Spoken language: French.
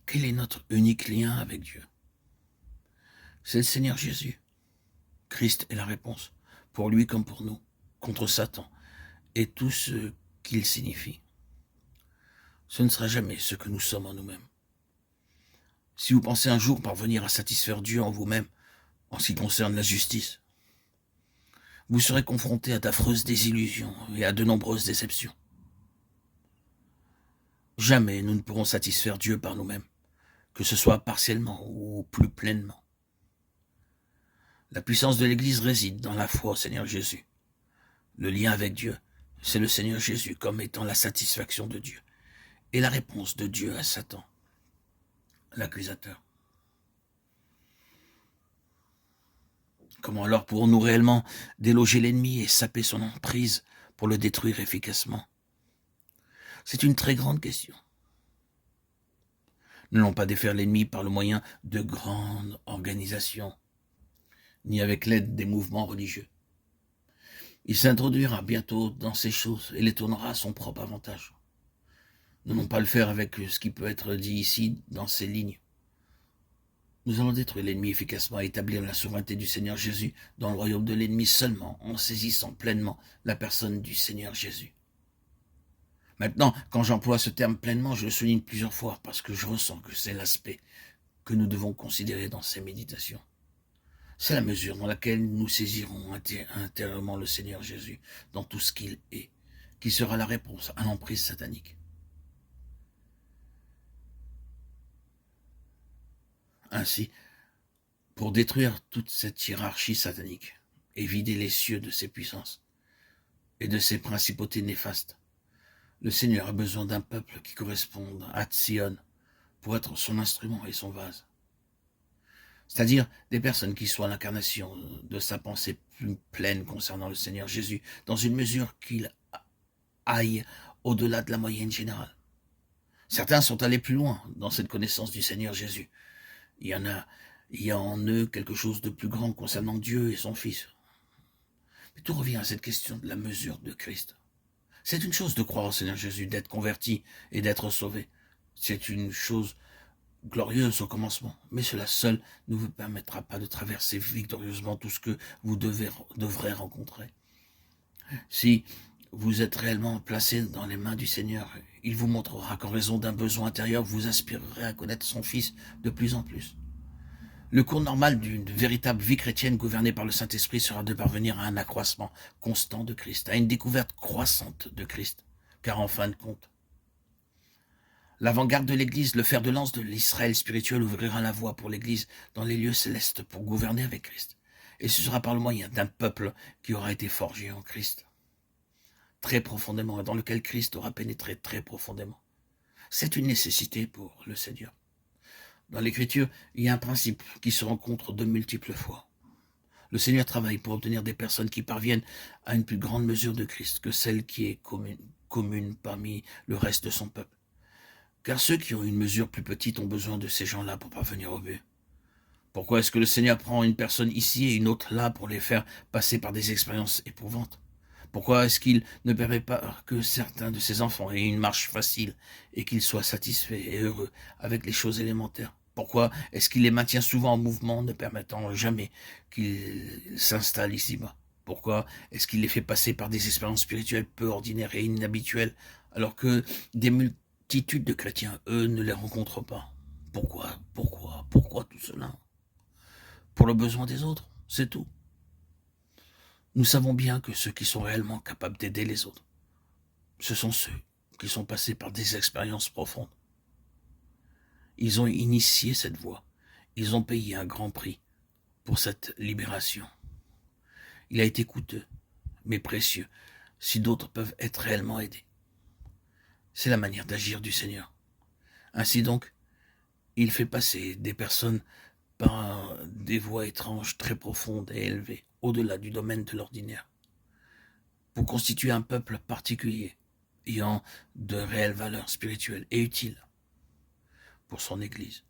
Quel est notre unique lien avec Dieu? C'est le Seigneur Jésus. Christ est la réponse, pour lui comme pour nous, contre Satan et tout ce qu'il signifie. Ce ne sera jamais ce que nous sommes en nous-mêmes. Si vous pensez un jour parvenir à satisfaire Dieu en vous-même, en ce qui concerne la justice, vous serez confronté à d'affreuses désillusions et à de nombreuses déceptions. Jamais nous ne pourrons satisfaire Dieu par nous-mêmes, que ce soit partiellement ou plus pleinement. La puissance de l'Église réside dans la foi au Seigneur Jésus. Le lien avec Dieu, c'est le Seigneur Jésus comme étant la satisfaction de Dieu et la réponse de Dieu à Satan, l'accusateur. Comment alors pourrons-nous réellement déloger l'ennemi et saper son emprise pour le détruire efficacement? C'est une très grande question. Nous n'allons pas défaire l'ennemi par le moyen de grandes organisations, ni avec l'aide des mouvements religieux. Il s'introduira bientôt dans ces choses et les tournera à son propre avantage. Nous n'allons pas le faire avec ce qui peut être dit ici dans ces lignes. Nous allons détruire l'ennemi efficacement et établir la souveraineté du Seigneur Jésus dans le royaume de l'ennemi seulement en saisissant pleinement la personne du Seigneur Jésus. Maintenant, quand j'emploie ce terme pleinement, je le souligne plusieurs fois parce que je ressens que c'est l'aspect que nous devons considérer dans ces méditations. C'est la mesure dans laquelle nous saisirons intérieurement le Seigneur Jésus dans tout ce qu'il est, qui sera la réponse à l'emprise satanique. Ainsi, pour détruire toute cette hiérarchie satanique et vider les cieux de ses puissances et de ses principautés néfastes, le Seigneur a besoin d'un peuple qui corresponde à Sion pour être son instrument et son vase. C'est-à-dire des personnes qui soient l'incarnation de sa pensée plus pleine concernant le Seigneur Jésus, dans une mesure qu'il aille au-delà de la moyenne générale. Certains sont allés plus loin dans cette connaissance du Seigneur Jésus. Il y a en eux quelque chose de plus grand concernant Dieu et son Fils. Mais tout revient à cette question de la mesure de Christ. C'est une chose de croire au Seigneur Jésus, d'être converti et d'être sauvé. C'est une chose glorieuse au commencement, mais cela seul ne vous permettra pas de traverser victorieusement tout ce que vous devrez rencontrer. Si vous êtes réellement placé dans les mains du Seigneur, il vous montrera qu'en raison d'un besoin intérieur, vous aspirerez à connaître son Fils de plus en plus. Le cours normal d'une véritable vie chrétienne gouvernée par le Saint-Esprit sera de parvenir à un accroissement constant de Christ, à une découverte croissante de Christ, car en fin de compte, l'avant-garde de l'Église, le fer de lance de l'Israël spirituel ouvrira la voie pour l'Église dans les lieux célestes pour gouverner avec Christ. Et ce sera par le moyen d'un peuple qui aura été forgé en Christ, très profondément, et dans lequel Christ aura pénétré très profondément. C'est une nécessité pour le Seigneur. Dans l'Écriture, il y a un principe qui se rencontre de multiples fois. Le Seigneur travaille pour obtenir des personnes qui parviennent à une plus grande mesure de Christ que celle qui est commune parmi le reste de son peuple. Car ceux qui ont une mesure plus petite ont besoin de ces gens-là pour parvenir au but. Pourquoi est-ce que le Seigneur prend une personne ici et une autre là pour les faire passer par des expériences éprouvantes? Pourquoi est-ce qu'il ne permet pas que certains de ses enfants aient une marche facile et qu'ils soient satisfaits et heureux avec les choses élémentaires? Pourquoi est-ce qu'il les maintient souvent en mouvement, ne permettant jamais qu'ils s'installent ici-bas? Pourquoi est-ce qu'il les fait passer par des expériences spirituelles peu ordinaires et inhabituelles, alors que des multitudes de chrétiens, eux, ne les rencontrent pas? Pourquoi tout cela? Pour le besoin des autres, c'est tout. Nous savons bien que ceux qui sont réellement capables d'aider les autres, ce sont ceux qui sont passés par des expériences profondes. Ils ont initié cette voie. Ils ont payé un grand prix pour cette libération. Il a été coûteux, mais précieux, si d'autres peuvent être réellement aidés. C'est la manière d'agir du Seigneur. Ainsi donc, il fait passer des personnes par des voies étranges, très profondes et élevées, au-delà du domaine de l'ordinaire, pour constituer un peuple particulier, ayant de réelles valeurs spirituelles et utiles pour son Église.